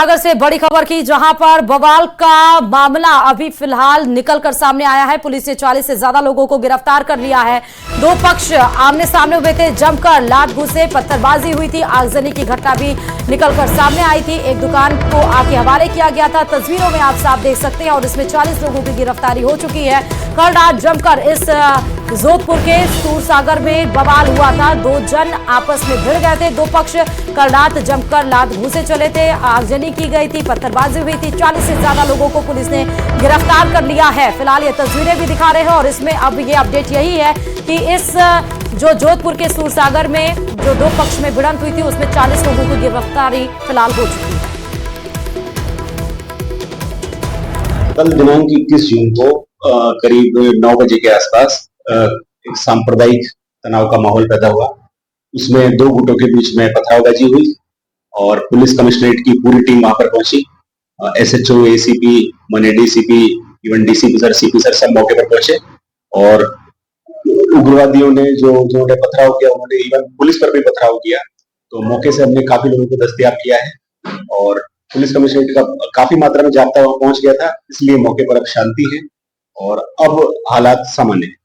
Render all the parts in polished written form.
सागर से बड़ी खबर की, जहां पर बवाल का मामला अभी फिलहाल निकलकर सामने आया है। पुलिस ने 40 से ज्यादा लोगों को गिरफ्तार कर लिया है। दो पक्ष आमने सामने हुए थे, जमकर लात घुसे, पत्थरबाजी हुई थी, आगजनी की घटना भी निकलकर सामने आई थी। एक दुकान को आग के हवाले किया गया था, तस्वीरों में आप साफ देख सकते हैं, और इसमें 40 लोगों की गिरफ्तारी हो चुकी है। कल रात जमकर इस जोधपुर के सूरसागर में बवाल हुआ था। दो जन आपस में भिड़ गए थे। दो पक्ष कल रात जमकर लात घूसे चले थे, आगजनी की गई थी, पत्थरबाजी हुई थी। 40 से ज्यादा लोगों को पुलिस ने गिरफ्तार कर लिया है। फिलहाल ये तस्वीरें भी दिखा रहे हैं, और इसमें अब ये अपडेट यही है कि इस जो जोधपुर के सूरसागर में जो दो पक्ष में भिड़ंत हुई थी, उसमें 40 लोगों की गिरफ्तारी फिलहाल हो चुकी है। कल दिनांक 21 जून को करीब 9 बजे के आसपास एक सांप्रदायिक तनाव का माहौल पैदा हुआ। उसमें दो गुटों के बीच में पथरावबाजी हुई और पुलिस कमिश्नरेट की पूरी टीम वहां पर पहुंची। SHO, ACP, मने DCP, even DCP sir, CP sir सब मौके पर पहुंचे, और उग्रवादियों ने जिन्होंने पथराव किया, उन्होंने इवन पुलिस पर भी पथराव किया। तो मौके से हमने काफी लोगों को दस्तयाब किया है, और पुलिस कमिश्नरेट का काफी मात्रा में जाब्ता वहां पहुंच गया था, इसलिए मौके पर अब शांति है और अब हालात सामान्य है।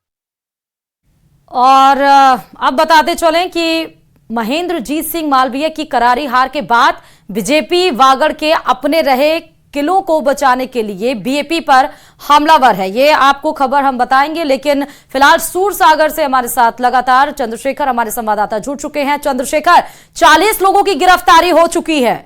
और अब बताते चलें कि महेंद्रजीत सिंह मालवीय की करारी हार के बाद बीजेपी वागड़ के अपने रहे किलों को बचाने के लिए बीएपी पर हमलावर है। ये आपको खबर हम बताएंगे, लेकिन फिलहाल सूरसागर से हमारे साथ लगातार चंद्रशेखर हमारे संवाददाता जुड़ चुके हैं। चंद्रशेखर, 40 लोगों की गिरफ्तारी हो चुकी है।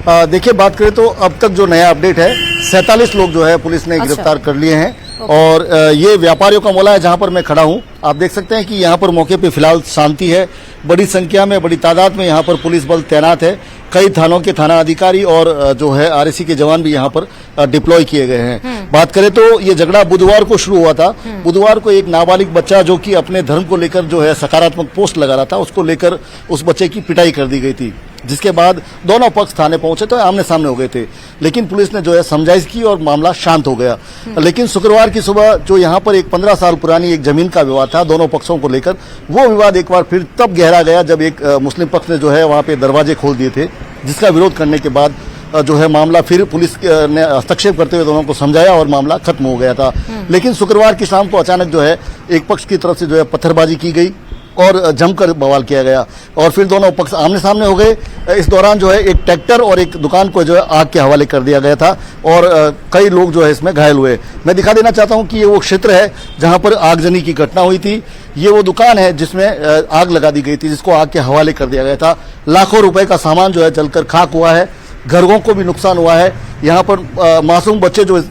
देखिए, बात करें तो अब तक जो नया अपडेट है, 47 लोग जो है पुलिस ने गिरफ्तार कर लिए हैं। और ये व्यापारियों का मोहल्ला है जहां पर मैं खड़ा हूं। आप देख सकते हैं कि यहां पर मौके पे फिलहाल शांति है। बड़ी संख्या में, बड़ी तादाद में यहां पर पुलिस बल तैनात है। कई थानों के थाना अधिकारी और जो है RSC के जवान भी यहां पर डिप्लॉय किए गए हैं। बात करें तो ये झगड़ा बुधवार को शुरू हुआ था। बुधवार को एक नाबालिग बच्चा जो कि अपने धर्म को लेकर जो है सकारात्मक पोस्ट लगा रहा था, उसको लेकर उस बच्चे की पिटाई कर दी गई थी, जिसके बाद दोनों पक्ष थाने पहुंचे तो आमने सामने हो गए थे। लेकिन पुलिस ने जो है समझाइश की और मामला शांत हो गया। लेकिन शुक्रवार की सुबह जो यहाँ पर एक 15 साल पुरानी एक जमीन का विवाद था दोनों पक्षों को लेकर, वो विवाद एक बार फिर तब गहरा गया जब एक मुस्लिम पक्ष ने जो है वहां पे दरवाजे खोल दिए थे, जिसका विरोध करने के बाद जो है मामला फिर पुलिस ने हस्तक्षेप करते हुए दोनों को समझाया और मामला खत्म हो गया था। लेकिन शुक्रवार की शाम को अचानक जो है एक पक्ष की तरफ से जो है पत्थरबाजी की गई और जमकर बवाल किया गया, और फिर दोनों पक्ष आमने सामने हो गए। इस दौरान जो है एक ट्रैक्टर और एक दुकान को जो है आग के हवाले कर दिया गया था, और कई लोग जो है इसमें घायल हुए। मैं दिखा देना चाहता हूं कि ये वो क्षेत्र है जहां पर आगजनी की घटना हुई थी। ये वो दुकान है जिसमें आग लगा दी गई थी, जिसको आग के हवाले कर दिया गया था। लाखों रुपए का सामान जो है जलकर खाक हुआ है, घरों को भी नुकसान हुआ है। यहाँ पर मासूम बच्चे जो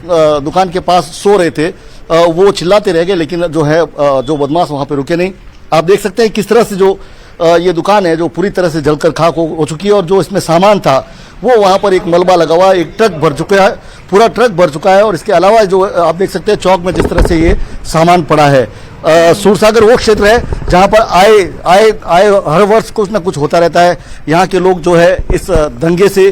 दुकान के पास सो रहे थे वो चिल्लाते रह गए, लेकिन जो है जो बदमाश वहां पर रुके नहीं। आप देख सकते हैं किस तरह से जो ये दुकान है जो पूरी तरह से जलकर खाक हो चुकी है, और जो इसमें सामान था वो वहां पर एक मलबा लगा हुआ है, एक ट्रक भर चुका है, पूरा ट्रक भर चुका है। और इसके अलावा जो आप देख सकते हैं चौक में जिस तरह से ये सामान पड़ा है। सूरसागर वो क्षेत्र है जहां पर आए हर वर्ष कुछ न कुछ होता रहता है। यहाँ के लोग जो है इस दंगे से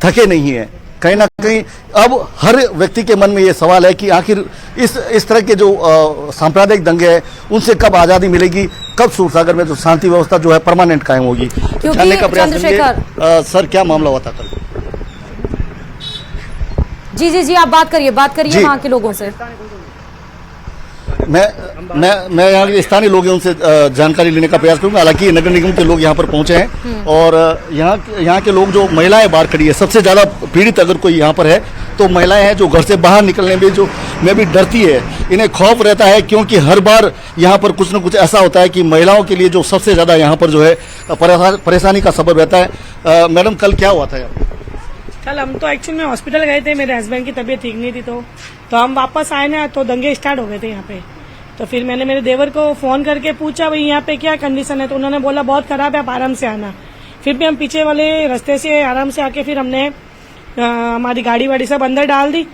थके नहीं है। कहीं ना कहीं अब हर व्यक्ति के मन में ये सवाल है कि आखिर इस तरह के जो सांप्रदायिक दंगे हैं उनसे कब आजादी मिलेगी, कब सूरसागर में जो शांति व्यवस्था जो है परमानेंट कायम होगी। जानने का प्रयास करेंगे। सर, क्या मामला हुआ था कल? जी, आप बात करिए वहाँ के लोगों से। मैं यहाँ के स्थानीय लोग हैं, उनसे जानकारी लेने का प्रयास करूंगा। हालांकि नगर निगम के लोग यहाँ पर पहुंचे हैं, और यहाँ के लोग जो महिलाएं बाहर खड़ी है, सबसे ज्यादा पीड़ित अगर कोई यहाँ पर है तो महिलाएं हैं, जो घर से बाहर निकलने में भी डरती है। इन्हें खौफ रहता है, क्योंकि हर बार यहाँ पर कुछ न कुछ ऐसा होता है कि महिलाओं के लिए जो सबसे ज्यादा यहाँ पर जो है परेशानी का सबब रहता है। मैडम, कल क्या हुआ था? कल हम तो एक्चुअली में हॉस्पिटल गए थे, मेरे हस्बैंड की तबीयत ठीक नहीं थी, तो हम वापस आए ना, तो दंगे स्टार्ट हो गए थे यहाँ पे। तो फिर मैंने मेरे देवर को फोन करके पूछा, भाई यहाँ पे क्या कंडीशन है, तो उन्होंने बोला बहुत खराब है, आप आराम से आना। फिर भी हम पीछे वाले रास्ते से आराम से आके फिर हमने हमारी गाड़ी वाड़ी सब अंदर डाल दी।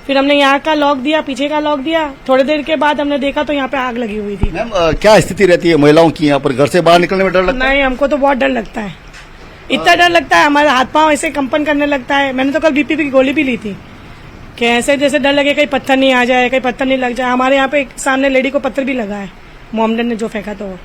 फिर हमने यहाँ का लॉक दिया, पीछे का लॉक दिया। थोड़ी देर के बाद हमने देखा तो यहाँ पे आग लगी हुई थी। मैम, क्या स्थिति रहती है महिलाओं की यहाँ पर? घर से बाहर निकलने में डर लगता है? नहीं, हमको तो बहुत डर लगता है, इतना डर लगता है, हमारे हाथ पांव ऐसे कंपन करने लगता है। मैंने तो कल BP की गोली भी ली थी कि ऐसे जैसे डर लगे कहीं पत्थर नहीं आ जाए, कहीं पत्थर नहीं लग जाए। हमारे यहाँ पे सामने लेडी को पत्थर भी लगा है, मोहम्मद ने जो फेंका तो।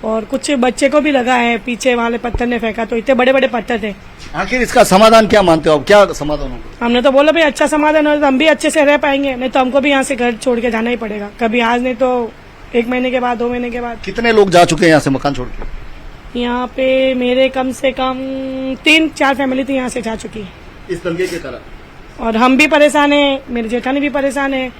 और कुछ बच्चे को भी लगा है, पीछे वाले पत्थर ने फेंका तो इतने बड़े बड़े पत्थर थे। आखिर इसका समाधान क्या मानते हो आप, क्या समाधान होगा? हमने तो बोला भाई अच्छा समाधान हो तो हम भी अच्छे से रह पाएंगे, नहीं तो हमको भी यहाँ से घर छोड़ के जाना ही पड़ेगा, कभी आज नहीं तो 1 महीने के बाद, 2 महीने के बाद। कितने लोग जा चुके हैं यहाँ से मकान छोड़ के? यहाँ पे मेरे कम से कम 3-4 फैमिली थी यहाँ से जा चुकी है इस दंगे के कारण। और हम भी परेशान है, मेरे जेठानी भी परेशान है।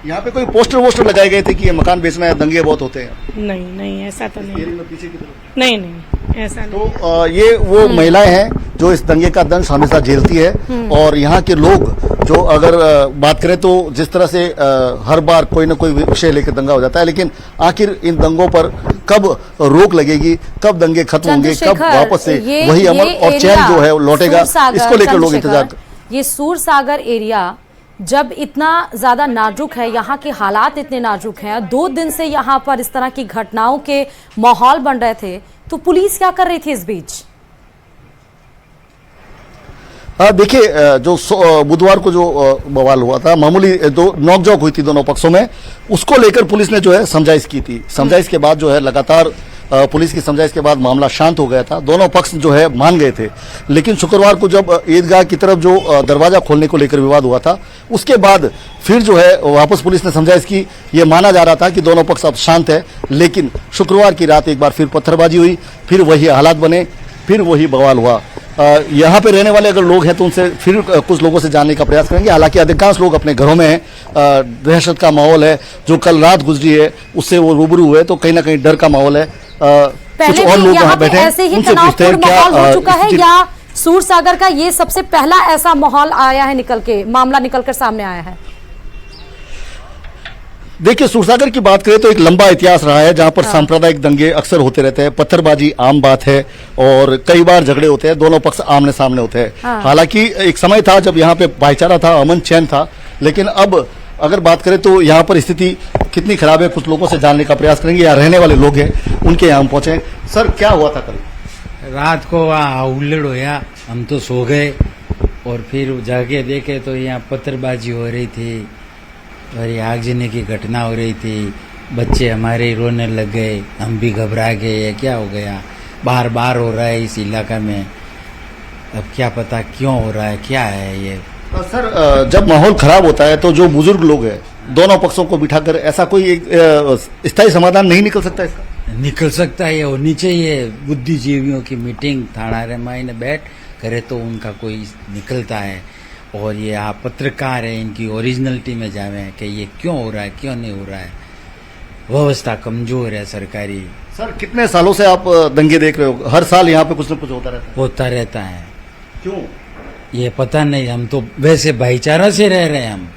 यहाँ पे कोई पोस्टर वोस्टर लगाए गए थे कि ये मकान बेचना है, दंगे बहुत होते हैं? नहीं नहीं ऐसा तो नहीं, पीछे की तरफ नहीं नहीं ऐसा नहीं। तो ये वो महिलाएं हैं जो इस दंगे का दंश हमेशा झेलती है। और यहाँ के लोग जो अगर बात करें तो जिस तरह से हर बार कोई ना कोई विषय लेकर दंगा हो जाता है, लेकिन आखिर इन दंगों पर कब रोक लगेगी, कब दंगे खत्म होंगे, कब वापस से वही अमन और चैन जो है लौटेगा, इसको लेकर लोग इंतजार। ये सूरसागर एरिया जब इतना ज्यादा नाजुक है, यहाँ के हालात इतने नाजुक हैं, 2 दिन से यहाँ पर इस तरह की घटनाओं के माहौल बन रहे थे, तो पुलिस क्या कर रही थी इस बीच? देखिए, जो बुधवार को जो बवाल हुआ था, मामूली दो नोकझोंक हुई थी दोनों पक्षों में, उसको लेकर पुलिस ने जो है समझाइश की थी। समझाइश के बाद जो है लगातार पुलिस की समझाइश के बाद मामला शांत हो गया था, दोनों पक्ष जो है मान गए थे। लेकिन शुक्रवार को जब ईदगाह की तरफ जो दरवाजा खोलने को लेकर विवाद हुआ था, उसके बाद फिर जो है वापस पुलिस ने समझाइश की। ये माना जा रहा था कि दोनों पक्ष अब शांत है, लेकिन शुक्रवार की रात एक बार फिर पत्थरबाजी हुई, फिर वही हालात बने, फिर वही बवाल हुआ। यहाँ पे रहने वाले अगर लोग हैं तो उनसे फिर कुछ लोगों से जानने का प्रयास करेंगे। हालांकि अधिकांश लोग अपने घरों में हैं, दहशत का माहौल है, जो कल रात गुजरी है उससे वो रूबरू हुए, तो कहीं ना कहीं डर का माहौल है। कुछ और लोग वहाँ बैठे हैं, उनसे पूछते हैं क्या हो चुका है, या सूरसागर का ये सबसे पहला ऐसा माहौल आया है, निकल के मामला निकलकर सामने आया है? देखिए, सूरसागर की बात करें तो एक लंबा इतिहास रहा है जहां पर सांप्रदायिक दंगे अक्सर होते रहते हैं, पत्थरबाजी आम बात है और कई बार झगड़े होते हैं, दोनों पक्ष आमने सामने होते हैं। हालांकि एक समय था जब यहाँ पे भाईचारा था, अमन चैन था, लेकिन अब अगर बात करें तो यहाँ पर स्थिति कितनी खराब है, कुछ लोगों से जानने का प्रयास करेंगे। यहाँ रहने वाले लोग हैं, उनके यहाँ हम पहुंचे। सर, क्या हुआ था कल रात को? वहाँ हुल्लड़ होया, हम तो सो गए और फिर जाके देखे तो यहाँ पत्थरबाजी हो रही थी और ये आगजनी की घटना हो रही थी। बच्चे हमारे रोने लग गए, हम भी घबरा गए, ये क्या हो गया, बार बार हो रहा है इस इलाका में, अब क्या पता क्यों हो रहा है, क्या है ये। सर, जब माहौल खराब होता है तो जो बुजुर्ग लोग हैं, दोनों पक्षों को बिठाकर ऐसा कोई एक स्थायी समाधान नहीं निकल सकता इसका? निकल सकता है, होनी चाहिए बुद्धिजीवियों की मीटिंग, थाना रेमाई ने बैठ करे तो उनका कोई निकलता है। और ये आप पत्रकार है, इनकी ओरिजिनलिटी में जावे कि ये क्यों हो रहा है, क्यों नहीं हो रहा है, व्यवस्था कमजोर है सरकारी। सर, कितने सालों से आप दंगे देख रहे हो? हर साल यहाँ पे कुछ न कुछ होता रहता है। क्यों? ये पता नहीं, हम तो वैसे भाईचारा से रह रहे हैं, हम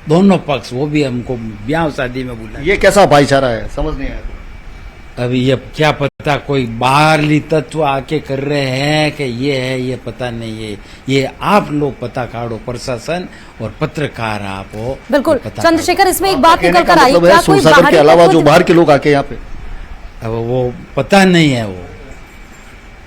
दोनों पक्ष, वो भी हमको ब्याह शादी में बुला। ये कैसा भाईचारा है, समझ नहीं आया। अभी ये क्या पता कोई बाहरली तत्व आके कर रहे हैं कि ये है, ये पता नहीं है। ये आप लोग पता काढ़ो, प्रशासन और पत्रकार आप हो। बिल्कुल चंद्रशेखर, इसमें एक बात निकल कर आई, क्या कोई सूरसागर के अलावा जो बाहर के लोग आके यहाँ पे, अब वो पता नहीं है। वो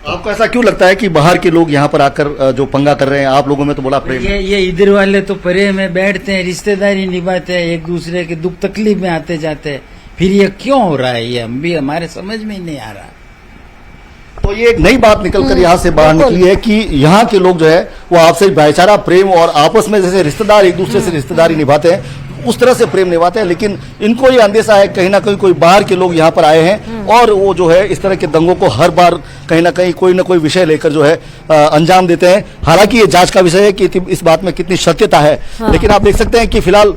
आपको ऐसा क्यों लगता है कि बाहर के लोग यहाँ पर आकर जो पंगा कर रहे हैं? आप लोगों में तो बड़ा प्रेम है। ये इधर वाले तो परे में बैठते हैं, रिश्तेदारी निभाते हैं, एक दूसरे के दुख तकलीफ में आते जाते हैं, फिर ये क्यों हो रहा है, ये हम भी हमारे समझ में ही नहीं आ रहा। तो ये एक नई बात निकलकर यहाँ से बाहर निकली है कि यहाँ के लोग जो है वो आपसे भाईचारा, प्रेम और आपस में जैसे रिश्तेदार एक दूसरे से रिश्तेदारी निभाते हैं, उस तरह से प्रेम निभाते हैं। लेकिन इनको ये अंदेशा है कहीं ना कहीं कोई बाहर के लोग यहाँ पर आए हैं और वो जो है इस तरह के दंगों को हर बार कहीं ना कहीं कोई ना कोई विषय लेकर जो है अंजाम देते हैं। हालांकि ये जांच का विषय है कि इस बात में कितनी सत्यता है। लेकिन आप देख सकते हैं कि फिलहाल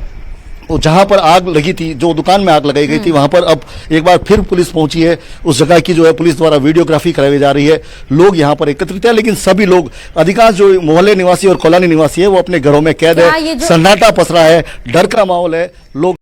वो जहां पर आग लगी थी, जो दुकान में आग लगाई गई थी, वहां पर अब एक बार फिर पुलिस पहुंची है। उस जगह की जो है पुलिस द्वारा वीडियोग्राफी कराई जा रही है। लोग यहां पर एकत्रित है, लेकिन सभी लोग, अधिकांश जो मोहल्ले निवासी और कॉलोनी निवासी है, वो अपने घरों में कैद है। सन्नाटा पसरा है, डर का माहौल है। लोग